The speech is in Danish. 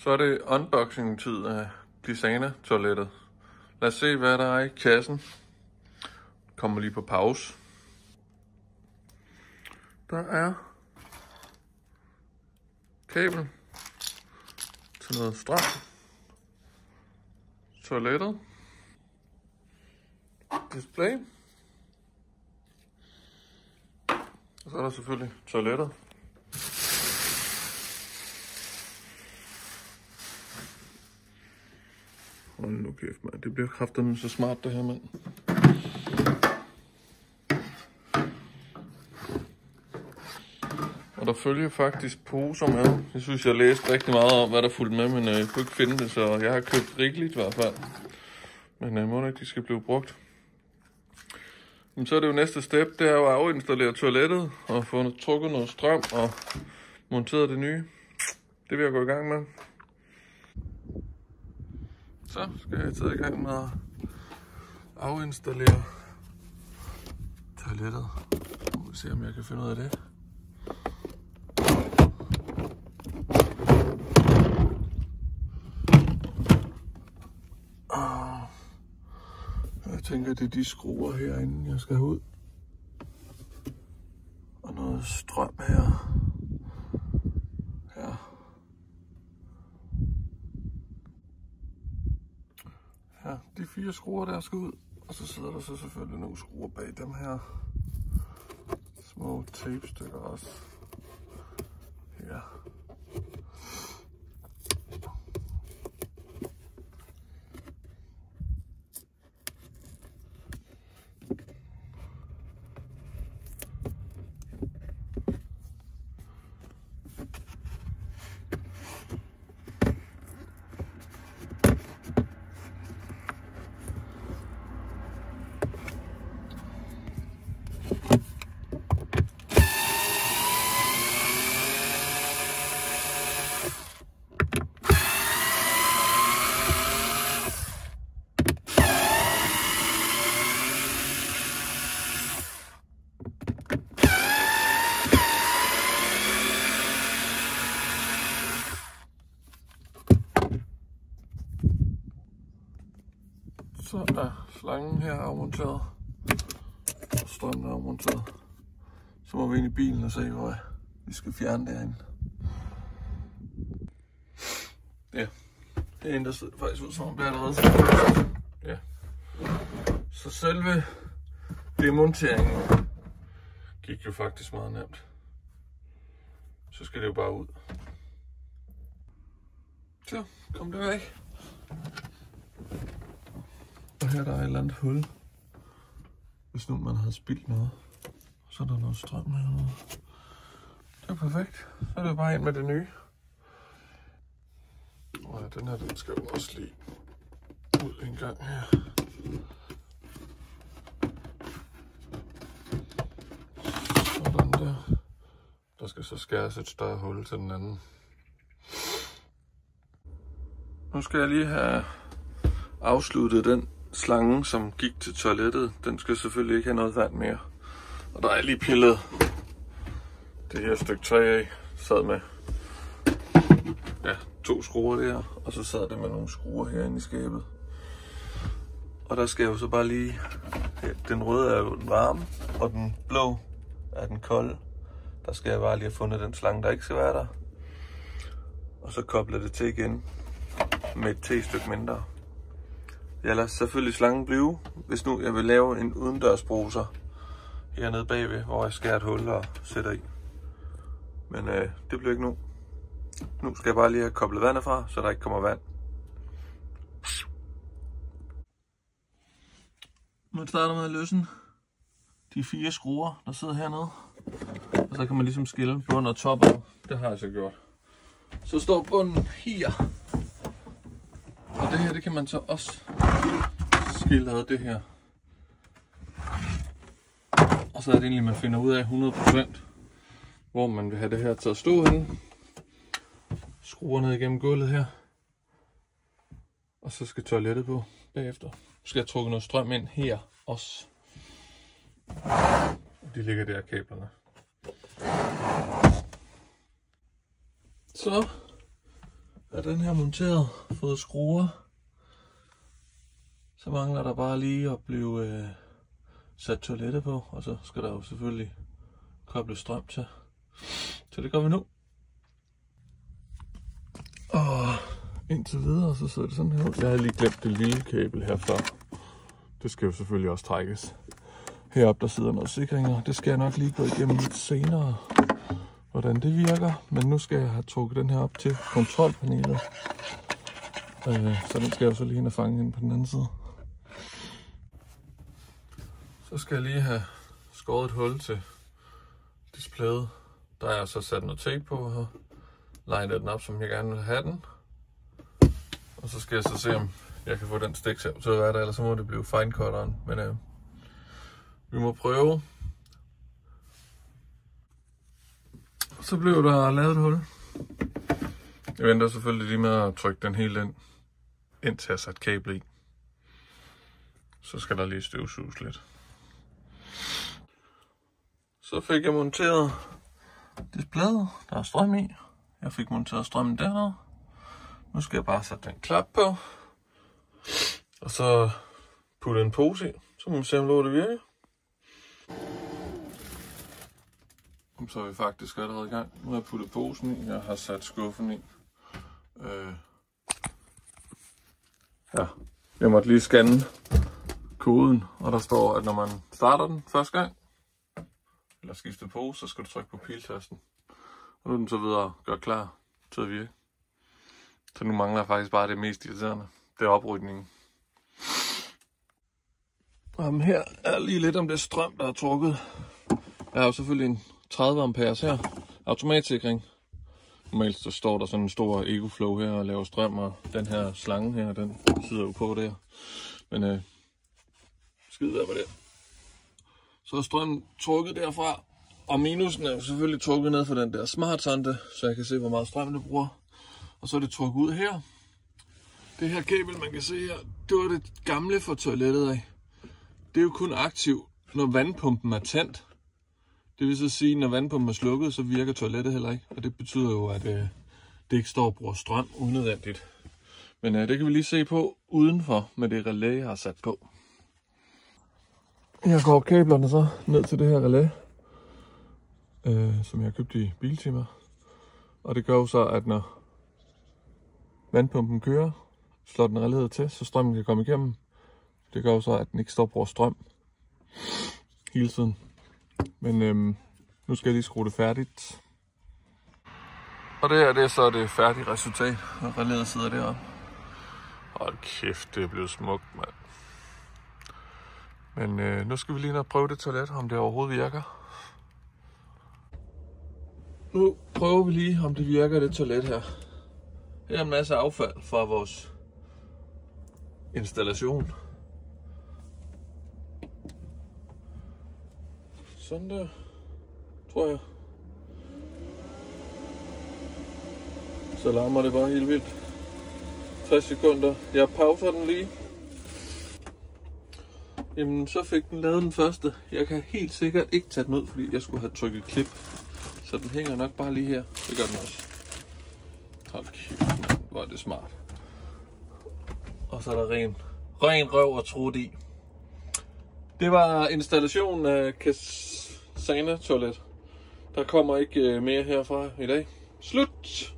Så er det unboxing-tid af Glisana-toilettet. Lad os se, hvad der er i kassen. Kommer lige på pause. Der er kabel til noget strøm. Toilettet. Display. Og så er der selvfølgelig toilettet. Hold nu kæft, mand. Det bliver kraftedeme så smart, det her, mand. Og der følger faktisk poser med. Jeg synes, jeg læste rigtig meget om, hvad der fulgte med, men jeg kunne ikke finde det, så jeg har købt rigeligt i hvert fald. Men må ikke, de skal blive brugt. Men så er det jo næste step, det er jo at afinstallere toilettet og få trukket noget strøm og monteret det nye. Det vil jeg gå i gang med. Så skal jeg tage i gang med at afinstallere toilettet. Nu må vi se, om jeg kan finde ud af det. Jeg tænker, det er de skruer herinde, jeg skal have ud. Og noget strøm her. Ja, de 4 skruer der skal ud. Og så sidder der så selvfølgelig nogle skruer bag dem her. Små tapestykker også. Ja. Så er slangen her afmonteret, og strømmen er afmonteret. Så må vi ind i bilen og se, hvor vi skal fjerne derinde. Ja, herinde der sidder det faktisk ud som om det er allerede. Ja. Så selve demonteringen gik jo faktisk meget nemt. Så skal det jo bare ud. Så kom det væk. Og her der er et eller andet hul, hvis nu man havde spildt noget. Så er der noget strøm hernede. Det er perfekt. Så er det bare ind med det nye. Og ja, den her, den skal jo også lige ud en gang her. Sådan der. Der skal så skæres et større hul til den anden. Nu skal jeg lige have afsluttet den slange, som gik til toilettet. Den skal selvfølgelig ikke have noget vand mere. Og der er lige pillet det her stykke træ af. Sad med 2 skruer der, og så sad det med nogle skruer herinde i skabet. Og der skal jeg jo så bare lige... Den røde er jo den varme, og den blå er den kolde. Der skal jeg bare lige have fundet den slange, der ikke skal være der. Og så koble det til igen med et T-stykke mindre. Jeg lader selvfølgelig slangen blive, hvis nu jeg vil lave en udendørsbruser hernede bagved, hvor jeg skærer et hul og sætter i. Men det bliver ikke nu. Nu skal jeg bare lige have koblet vandet fra, så der ikke kommer vand. Nu starter med at løsne de 4 skruer, der sidder hernede. Og så kan man ligesom skille bund og top af. Det har jeg så gjort. Så står bunden her. Og det her, det kan man så også skille af det her. Og så er det egentlig, man finder ud af 100%, hvor man vil have det her til at stå henne. Skruer ned igennem gulvet her. Og så skal toilettet på bagefter. Nu skal jeg trukke noget strøm ind her også. De ligger der, kablerne. Så er den her monteret, fået skruer. Så mangler der bare lige at blive sat toilettet på, og så skal der jo selvfølgelig koble strøm til. Så det gør vi nu. Og indtil videre, så sidder det sådan her ud. Jeg har lige glemt det lille kabel her før. Det skal jo selvfølgelig også trækkes. Heroppe der sidder noget sikringer. Det skal jeg nok lige gå igennem lidt senere, hvordan det virker. Men nu skal jeg have trukket den her op til kontrolpanelet. Så den skal jeg jo så lige ind og fange ind på den anden side. Så skal jeg lige have skåret et hul til displayet. Der er jeg så sat noget tape på her. Legnet den op, som jeg gerne vil have den. Og så skal jeg så se, om jeg kan få den stiksav til at være der, ellers så må det blive finecutteren. Men vi må prøve. Så blev der lavet et hul. Jeg venter selvfølgelig lige med at trykke den hele ind, indtil jeg har sat kabel i. Så skal der lige støvsuges lidt. Så fik jeg monteret displayet, der er strøm i. Jeg fik monteret strømmen dernede. Nu skal jeg bare sætte den klap på. Og så putte en pose i. Så må vi se, om det virker. Så er vi faktisk allerede i gang. Nu har jeg puttet posen i. Jeg har sat skuffen i. Ja, jeg måtte lige scanne koden. Og der står, at når man starter den første gang, eller skifter pose, så skal du trykke på piltasten. Og nu er den så videre gør klar til at virke. Så nu mangler jeg faktisk bare det mest irriterende. Det er oprydningen. Her er lige lidt om det strøm, der er trukket. Jeg har jo selvfølgelig en 30 amperes her. Automatsikring. Normalt så står der sådan en stor EcoFlow her og laver strøm, og den her slange her, den sidder jo på der. Men skid være med det. Så er strømmen trukket derfra. Og minusen er jo selvfølgelig trukket ned for den der smartsonde, så jeg kan se, hvor meget strøm det bruger. Og så er det trukket ud her. Det her kabel, man kan se her, det var det gamle for toilettet af. Det er jo kun aktiv, når vandpumpen er tændt. Det vil så sige, at når vandpumpen er slukket, så virker toilettet heller ikke. Og det betyder jo, at det ikke står og bruger strøm unødvendigt. Men det kan vi lige se på udenfor med det relæ, jeg har sat på. Jeg går kablerne så ned til det her relæ, som jeg har købt i Biltema. Og det gør jo så, at når vandpumpen kører, slår den relæet til, så strømmen kan komme igennem. Det gør jo så, at den ikke står og bruger strøm hele tiden. Men nu skal jeg lige skrue det færdigt. Og det her, det er så det færdige resultat. Og relæet sidder deroppe. Hold kæft, det er blevet smukt, mand. Men nu skal vi lige ned og prøve det toilet, om det overhovedet virker. Nu prøver vi lige, om det virker, det toilet her. Her er en masse affald fra vores installation. Sådan der, tror jeg. Så larmer det bare helt vildt. 60 sekunder. Jeg pauser den lige. Jamen, så fik den lavet den første. Jeg kan helt sikkert ikke tage den ud, fordi jeg skulle have trykket klip. Så den hænger nok bare lige her. Det gør den også. Hold kæft, man. Hvor er det smart. Og så er der ren røv og trut i. Det var installationen af Casana toilet. Der kommer ikke mere herfra i dag. Slut!